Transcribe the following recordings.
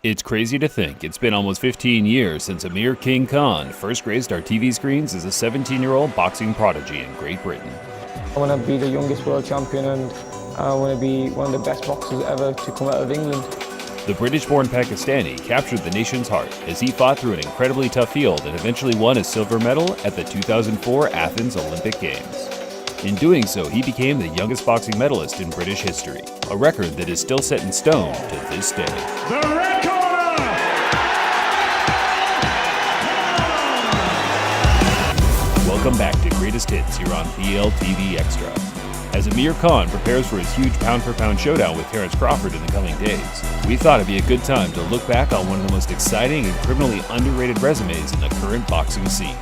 It's crazy to think it's been almost 15 years since Amir "King" Khan first graced our TV screens as a 17-year-old boxing prodigy in Great Britain. I want to be the youngest world champion, and I want to be one of the best boxers ever to come out of England. The British-born Pakistani captured the nation's heart as he fought through an incredibly tough field and eventually won a silver medal at the 2004 Athens Olympic Games. In doing so, he became the youngest boxing medalist in British history, a record that is still set in stone to this day. The red corner! Welcome back to Greatest Hits here on BellTV Extra. As Amir Khan prepares for his huge pound-for-pound showdown with Terence Crawford in the coming days, we thought it'd be a good time to look back on one of the most exciting and criminally underrated resumes in the current boxing scene.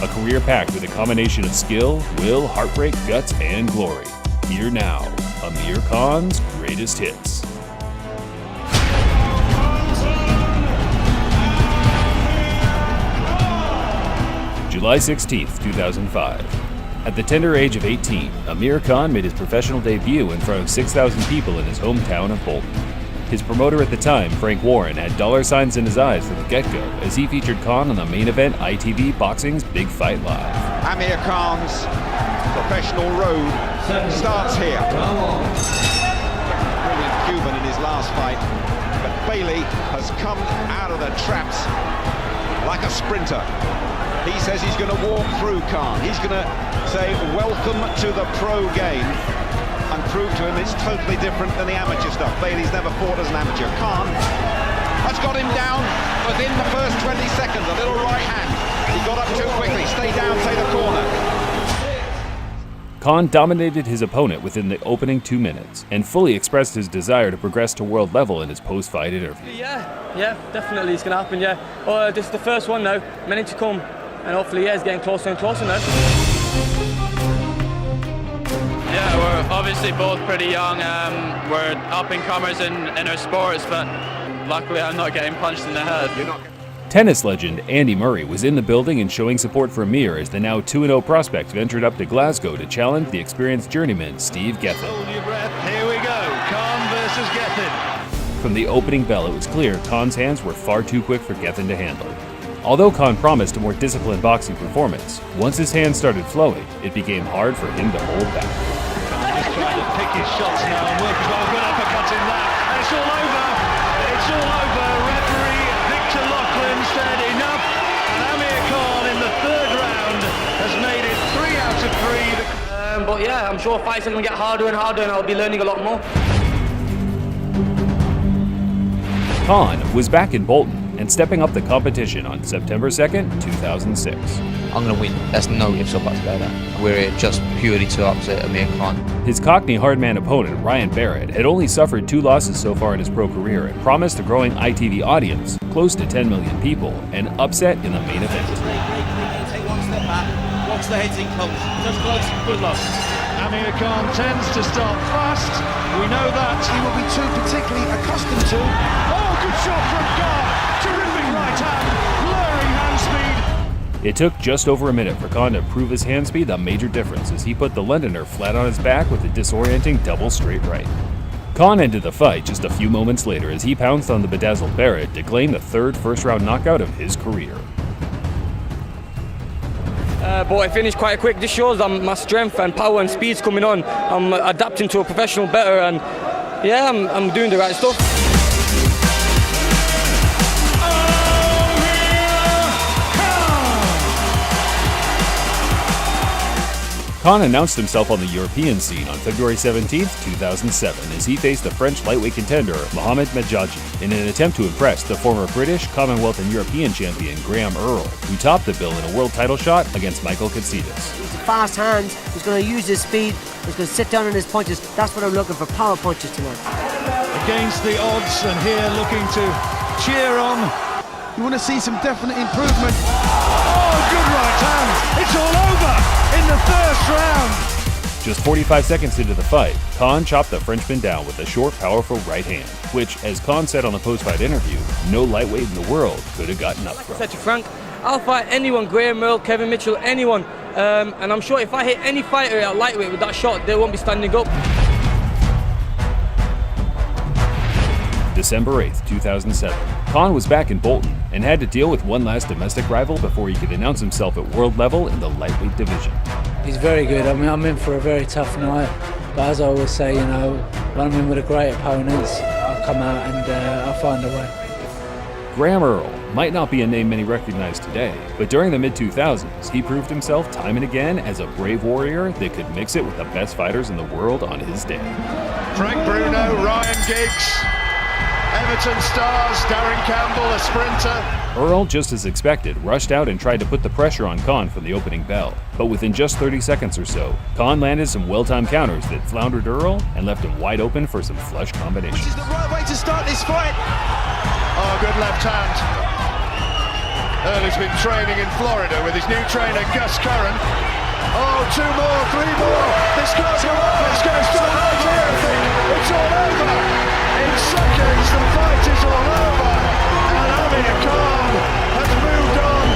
A career packed with a combination of skill, will, heartbreak, guts, and glory. Here now, Amir Khan's Greatest Hits. July 16th, 2005. At the tender age of 18, Amir Khan made his professional debut in front of 6,000 people in his hometown of Bolton. His promoter at the time, Frank Warren, had dollar signs in his eyes from the get-go as he featured Khan on the main event ITV Boxing's Big Fight Live. Amir Khan's professional road starts here. Brilliant Cuban in his last fight, but Bailey has come out of the traps like a sprinter. He says he's going to walk through Khan. He's going to say, welcome to the pro game, and prove to him it's totally different than the amateur stuff. Bailey's never fought as an amateur. Khan has got him down within the first 20 seconds. A little right hand. He got up too quickly. Stay down, say the corner. Khan dominated his opponent within the opening 2 minutes and fully expressed his desire to progress to world level in his post-fight interview. Yeah, definitely it's going to happen, yeah. This is the first one now, many to come, and hopefully, yeah, it's getting closer and closer now. Yeah, we're obviously both pretty young. We're up-and-comers in our sports, but luckily I'm not getting punched in the head. Tennis legend Andy Murray was in the building and showing support for Amir as the now 2-0 prospect ventured up to Glasgow to challenge the experienced journeyman Steve Gethin. Hold your breath, here we go, Khan versus Gethin. From the opening bell, it was clear Khan's hands were far too quick for Gethin to handle. Although Khan promised a more disciplined boxing performance, once his hands started flowing, it became hard for him to hold back. He's trying to pick his shots now and work. He's got a good uppercut in that, and it's all over. It's all over. Referee Victor Loughlin said enough, and Amir Khan in the third round has made it 3 out of 3. But yeah, I'm sure fights are going to get harder and harder, and I'll be learning a lot more. Khan was back in Bolton and stepping up the competition on September 2nd, 2006. I'm going to win. There's no ifs or buts about that. We're here just purely to upset Amir Khan. His Cockney hardman opponent, Ryan Barrett, had only suffered 2 losses so far in his pro career and promised a growing ITV audience, close to 10 million people, an upset in the main event. Take one step back, watch the heads in close. Just close, good luck. Amir Khan tends to start fast. We know that. He will be too particularly accustomed to. Oh, good shot from Khan. Terrific right hand, blurring hand speed. It took just over a minute for Khan to prove his hand speed a major difference as he put the Londoner flat on his back with a disorienting double straight right. Khan ended the fight just a few moments later as he pounced on the bedazzled Barrett to claim the 3rd first-round knockout of his career. But I finished quite quick. This shows my strength and power and speed's coming on. I'm adapting to a professional better, and yeah, I'm doing the right stuff. Khan announced himself on the European scene on February 17, 2007, as he faced the French lightweight contender Mohamed Medjaji in an attempt to impress the former British, Commonwealth and European champion Graham Earl, who topped the bill in a world title shot against Michael Katsidis. He's fast hands, he's going to use his speed, he's going to sit down on his punches. That's what I'm looking for, power punches tonight. Against the odds, and here looking to cheer on. You want to see some definite improvement. Oh, good right hand. It's all over in the first round. Just 45 seconds into the fight, Khan chopped the Frenchman down with a short, powerful right hand, which, as Khan said on the post-fight interview, no lightweight in the world could have gotten up from. Like I said to Frank, I'll fight anyone, Graham Earl, Kevin Mitchell, anyone. And I'm sure if I hit any fighter at lightweight with that shot, they won't be standing up. December 8, 2007. Khan was back in Bolton and had to deal with one last domestic rival before he could announce himself at world level in the lightweight division. He's very good. I mean, I'm in for a very tough night. But as I always say, you know, when I'm in with a great opponents, I'll come out and I'll find a way. Graham Earl might not be a name many recognize today, but during the mid-2000s, he proved himself time and again as a brave warrior that could mix it with the best fighters in the world on his day. Frank Bruno, Ryan Giggs, Everton stars, Darren Campbell, a sprinter. Earl, just as expected, rushed out and tried to put the pressure on Khan from the opening bell. But within just 30 seconds or so, Khan landed some well-timed counters that floundered Earl and left him wide open for some flush combinations. This is the right way to start this fight. Oh, good left hand. Earl's been training in Florida with his new trainer, Gus Curran. Oh, 2 more, 3 more. This can't go on. It's going to start right here, I think. It's all over. In seconds, the fight is all over. And Amir Khan has moved on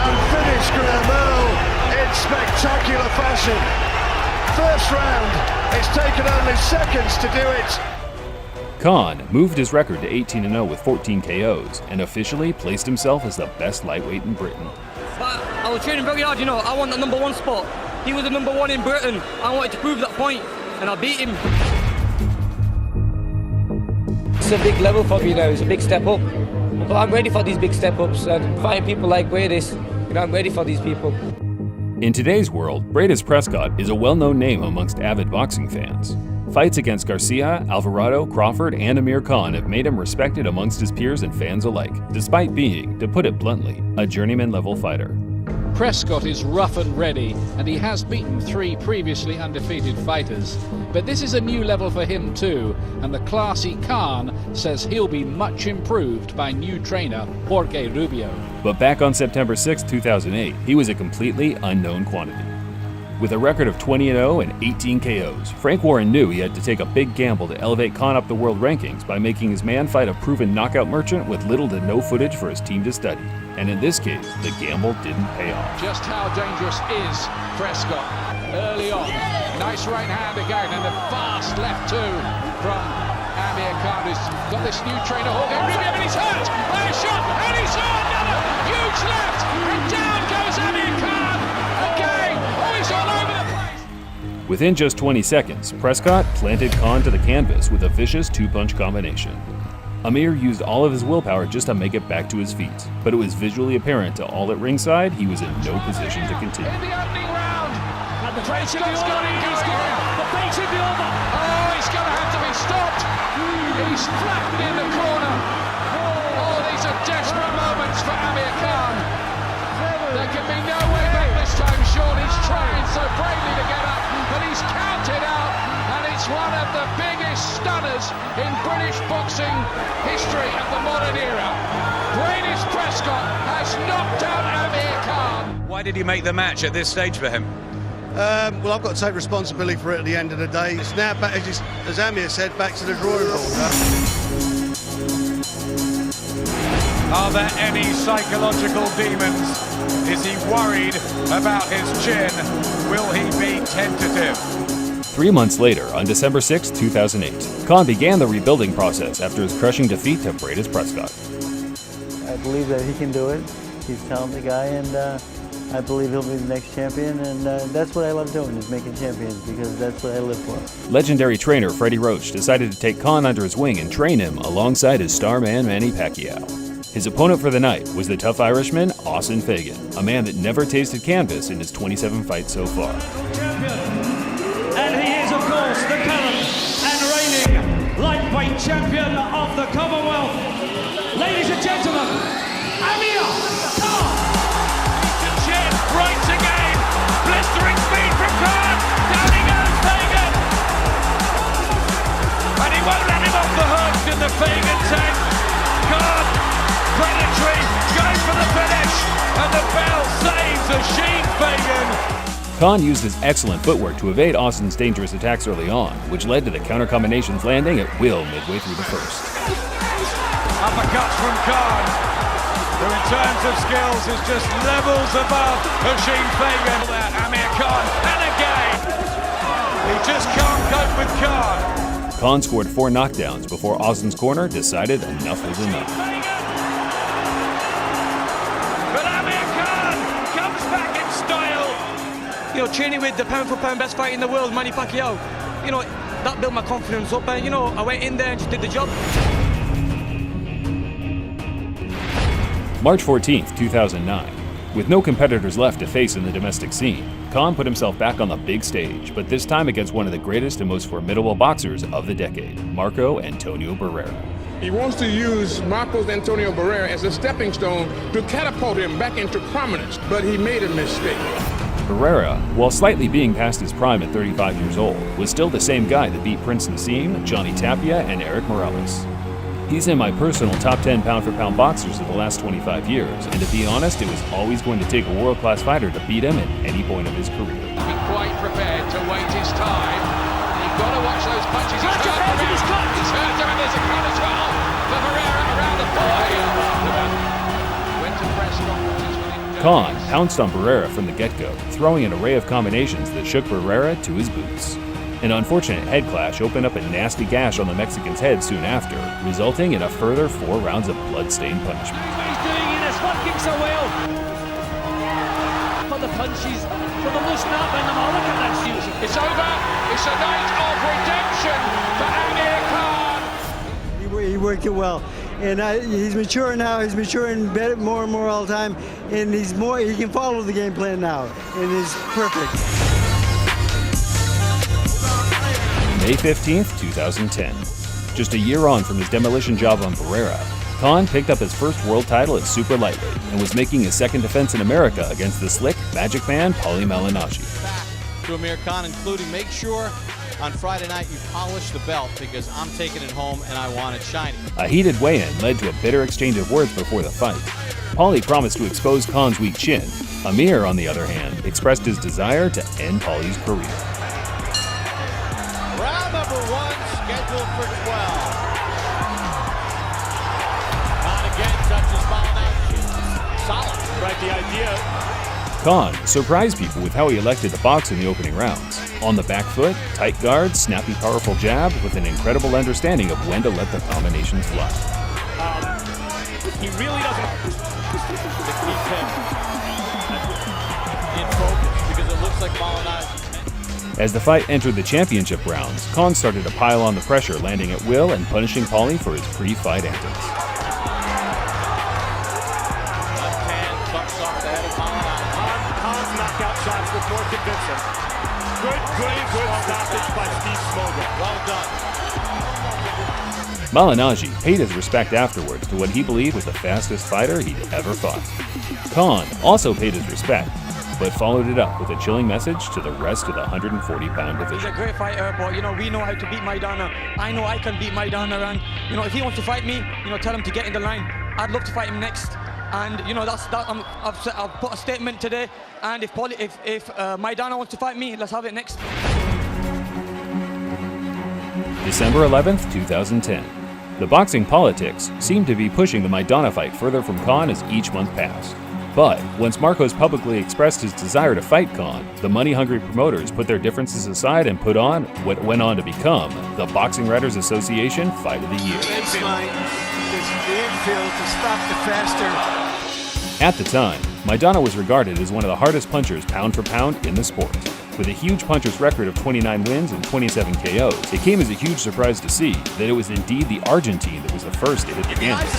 and finished Graham Earl in spectacular fashion. First round, it's taken only seconds to do it. Khan moved his record to 18-0 with 14 KOs and officially placed himself as the best lightweight in Britain. But I was training very hard, you know. I won the number 1 spot. He was the number 1 in Britain. I wanted to prove that point, and I beat him. It's a big level for me now. It's a big step up. But I'm ready for these big step-ups, and fighting people like Bradis, you know, I'm ready for these people. In today's world, Bradis Prescott is a well-known name amongst avid boxing fans. Fights against Garcia, Alvarado, Crawford, and Amir Khan have made him respected amongst his peers and fans alike, despite being, to put it bluntly, a journeyman-level fighter. Prescott is rough and ready, and he has beaten 3 previously undefeated fighters. But this is a new level for him too, and the classy Khan says he'll be much improved by new trainer Jorge Rubio. But back on September 6, 2008, he was a completely unknown quantity. With a record of 20-0 and 18 KOs, Frank Warren knew he had to take a big gamble to elevate Khan up the world rankings by making his man fight a proven knockout merchant with little to no footage for his team to study. And in this case, the gamble didn't pay off. Just how dangerous is Prescott early on? Nice right hand again, and a fast left too from Amir Khan, who's got this new trainer, Jorge Rubio, and he's hurt by a shot, and he saw another huge left, and down goes Amir Khan again. Oh, he's all over the place. Within just 20 seconds, Prescott planted Khan to the canvas with a vicious 2-punch combination. Amir used all of his willpower just to make it back to his feet, but it was visually apparent to all at ringside he was in no position to continue. In the opening round, and the Prescott's got it, he's got it, the beat in the over. Oh, he's going to have to be stopped. He's flattened in the corner. Oh, these are desperate moments for Amir Khan. There can be no way back this time, Sean. He's trying so bravely to get up, but he's counted out, and it's one of the biggest stunners in British boxing history of the modern era. Bradis Prescott has knocked out Amir Khan. Why did you make the match at this stage for him? Well, I've got to take responsibility for it at the end of the day. It's now back, as Amir said, back to the drawing board. Are there any psychological demons? Is he worried about his chin? Will he be tentative? 3 months later, on December 6, 2008, Khan began the rebuilding process after his crushing defeat to Bradis Prescott. I believe that he can do it. He's a talented guy, and I believe he'll be the next champion, and that's what I love doing, is making champions, because that's what I live for. Legendary trainer Freddie Roach decided to take Khan under his wing and train him alongside his star man Manny Pacquiao. His opponent for the night was the tough Irishman, Austin Fagan, a man that never tasted canvas in his 27 fights so far. And he is, of course, the current and reigning lightweight champion of the Commonwealth. Ladies and gentlemen, Amir Khan! Chin, right again, blistering speed from Khan, down he goes, Fagan! And he won't let him off the hook in the Fagan tank. Khan, predatory, going for the finish, and the bell saves Asheen Fagan. Khan used his excellent footwork to evade Austin's dangerous attacks early on, which led to the counter combinations landing at will midway through the first. Uppercuts from Khan, who in terms of skills is just levels above Asheen Fagan. Amir Khan, and again, he just can't cope with Khan. Khan scored 4 knockdowns before Austin's corner decided enough was enough. But Amir Khan comes back in style. You know, training with the pound-for-pound best fighter in the world, Manny Pacquiao, you know, that built my confidence up, and you know, I went in there and just did the job. March 14th, 2009. With no competitors left to face in the domestic scene, Khan put himself back on the big stage, but this time against one of the greatest and most formidable boxers of the decade, Marco Antonio Barrera. He wants to use Marcos Antonio Barrera as a stepping stone to catapult him back into prominence, but he made a mistake. Barrera, while slightly being past his prime at 35 years old, was still the same guy that beat Prince Nassim, Johnny Tapia, and Eric Morales. He's in my personal top 10 pound-for-pound boxers of the last 25 years, and to be honest, it was always going to take a world-class fighter to beat him at any point of his career. Be quite prepared to wait his time. You've got to watch those punches. He's hurt him. He's hurt him, and there's a cut as well for Barrera around the point. Went to press conferences with him. Khan pounced on Barrera from the get-go, throwing an array of combinations that shook Barrera to his boots. An unfortunate head clash opened up a nasty gash on the Mexican's head soon after, resulting in a further 4 rounds of blood-stained punishment. He's doing it, it's working so well. For the punches, for the loose knot in the mouth, look at that shoot. It's over. It's a night of redemption for Amir Khan. He worked it well, and he's mature now. He's maturing better, more and more all the time, and he can follow the game plan now, and it's perfect. May 15th, 2010. Just a year on from his demolition job on Barrera, Khan picked up his first world title at super lightweight and was making his second defense in America against the slick Magic Man Paulie Malignaggi. Back to Amir Khan, including make sure on Friday night you polish the belt because I'm taking it home and I want it shiny. A heated weigh-in led to a bitter exchange of words before the fight. Paulie promised to expose Khan's weak chin. Amir, on the other hand, expressed his desire to end Paulie's career. Round number 1 scheduled for 12. Khan again touches Malignaggi. Solid. Right, the idea. Khan surprised people with how he elected to box in the opening rounds. On the back foot, tight guard, snappy, powerful jab with an incredible understanding of when to let the combinations fly. He really doesn't to keep him in focus because it looks like Malignaggi. As the fight entered the championship rounds, Khan started to pile on the pressure, landing at will and punishing Paulie for his pre-fight antics. Left hand bucks off the head of Malignaggi. Khan's knockout shots look more convincing. Good stoppage by Steve Smoga. Well done. Malignaggi paid his respect afterwards to what he believed was the fastest fighter he'd ever fought. Khan also paid his respect, but followed it up with a chilling message to the rest of the 140-pound division. He's a great fighter, but you know, we know how to beat Maidana. I know I can beat Maidana, and you know, if he wants to fight me, you know, tell him to get in the line. I'd love to fight him next, and you know, I've put a statement today. And if Maidana wants to fight me, let's have it next. December 11th, 2010. The boxing politics seemed to be pushing the Maidana fight further from Khan as each month passed. But once Marcos publicly expressed his desire to fight Khan, the money-hungry promoters put their differences aside and put on what went on to become the Boxing Writers Association Fight of the Year. At the time, Maidana was regarded as one of the hardest punchers pound for pound in the sport. With a huge puncher's record of 29 wins and 27 KOs, it came as a huge surprise to see that it was indeed the Argentine that was the first to hit the canvas.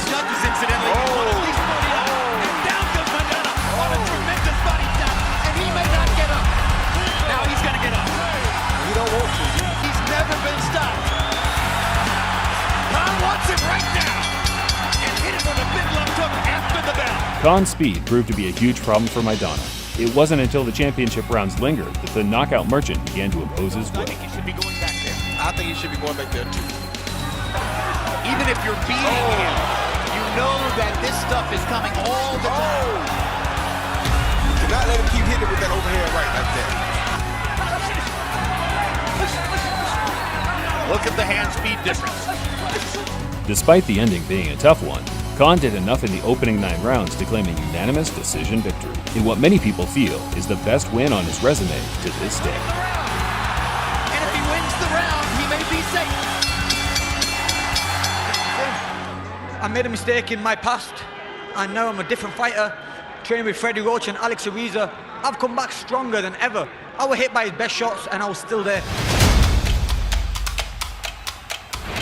Khan's speed proved to be a huge problem for Maidana. It wasn't until the championship rounds lingered that the knockout merchant began to impose his will. I think he should be going back there. I think he should be going back there too. Even if you're beating him, you know that this stuff is coming all the time. Do not let him keep hitting with that overhand right like that. Look at the hand speed difference. Despite the ending being a tough one, Khan did enough in the opening 9 rounds to claim a unanimous decision victory in what many people feel is the best win on his resume to this day. And if he wins the round, he may be safe. I made a mistake in my past, and now I'm a different fighter. Training with Freddie Roach and Alex Ariza. I've come back stronger than ever. I was hit by his best shots, and I was still there.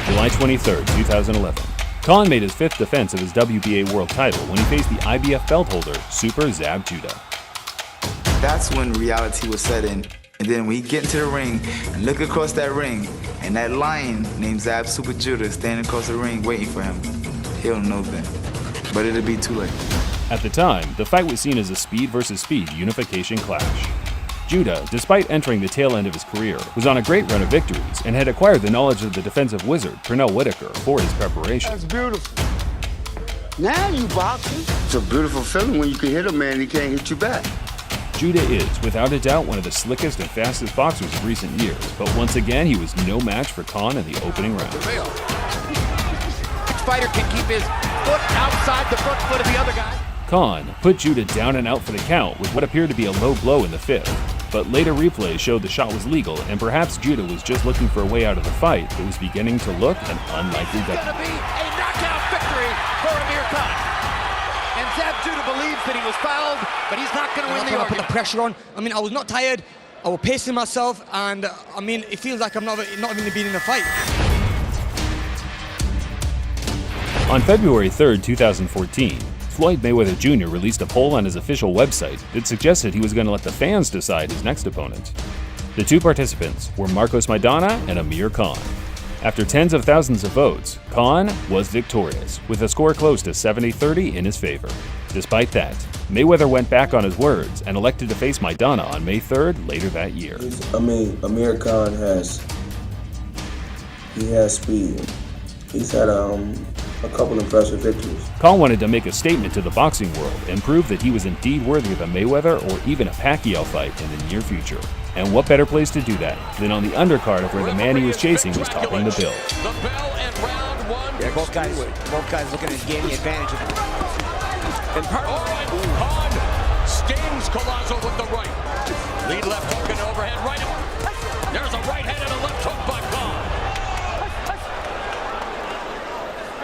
July 23rd, 2011. Khan made his 5th defense of his WBA world title when he faced the IBF belt holder, Super Zab Judah. That's when reality was set in. And then when he get into the ring and look across that ring, and that lion named Zab Super Judah standing across the ring waiting for him, he'll know then. But it'll be too late. At the time, the fight was seen as a speed versus speed unification clash. Judah, despite entering the tail end of his career, was on a great run of victories and had acquired the knowledge of the defensive wizard, Pernell Whitaker, for his preparation. That's beautiful. Now you boxing. It's a beautiful feeling when you can hit a man and he can't hit you back. Judah is, without a doubt, one of the slickest and fastest boxers of recent years, but once again, he was no match for Khan in the opening round. Each fighter can keep his foot outside the front foot of the other guy. Khan put Judah down and out for the count with what appeared to be a low blow in the 5th, but later replays showed the shot was legal and perhaps Judah was just looking for a way out of the fight that was beginning to look an unlikely It's going to be a knockout victory for Amir Khan. And Zab Judah believes that he was fouled, but he's not going to win the I put argument. the pressure on. I mean, I was not tired. I was pacing myself, and I mean, it feels like I'm not even being in a fight. On February 3rd, 2014, Floyd Mayweather Jr. released a poll on his official website that suggested he was going to let the fans decide his next opponent. The 2 participants were Marcos Maidana and Amir Khan. After tens of thousands of votes, Khan was victorious, with a score close to 70-30 in his favor. Despite that, Mayweather went back on his words and elected to face Maidana on May 3rd later that year. Amir Khan has speed. He's had a couple impressive victories. Khan wanted to make a statement to the boxing world and prove that he was indeed worthy of a Mayweather or even a Pacquiao fight in the near future. And what better place to do that than on the undercard of where the man he was chasing was topping the bill. Yeah, both guys looking to gain the advantage. And Khan stings Collazo with the right. Lead left hook and overhead right. There's a right hand and a left hook by Khan.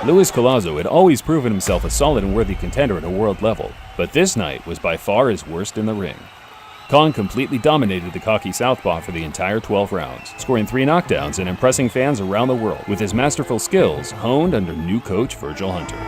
Luis Collazo had always proven himself a solid and worthy contender at a world level, but this night was by far his worst in the ring. Khan completely dominated the cocky southpaw for the entire 12 rounds, scoring 3 knockdowns and impressing fans around the world with his masterful skills honed under new coach Virgil Hunter.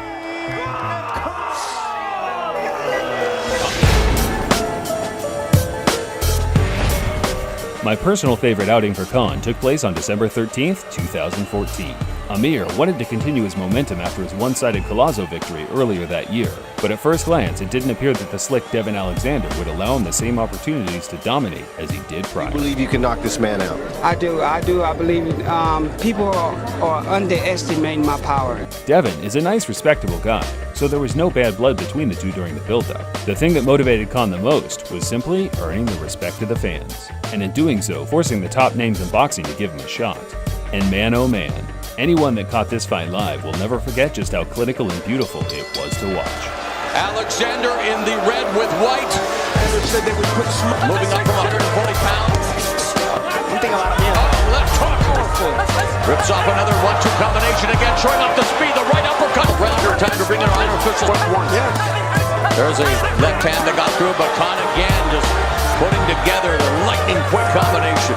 My personal favorite outing for Khan took place on December 13th, 2014. Amir wanted to continue his momentum after his one-sided Collazo victory earlier that year, but at first glance it didn't appear that the slick Devin Alexander would allow him the same opportunities to dominate as he did prior. I believe you can knock this man out. I do. I believe people are underestimating my power. Devin is a nice, respectable guy, so there was no bad blood between the two during the build-up. The thing that motivated Khan the most was simply earning the respect of the fans, and in doing so, forcing the top names in boxing to give him a shot. And man, oh man, anyone that caught this fight live will never forget just how clinical and beautiful it was to watch. Alexander in the red with white. Moving up from 140 pounds. One thing about Amir. Left hook. Rips off another 1-2 combination again, showing off the speed. The right uppercut. Rounder time to bring in our official. There's a left hand that got through, but Khan again just putting together the lightning quick combination.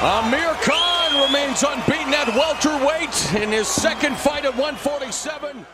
Amir Khan remains unbeaten at welterweight in his second fight at 147.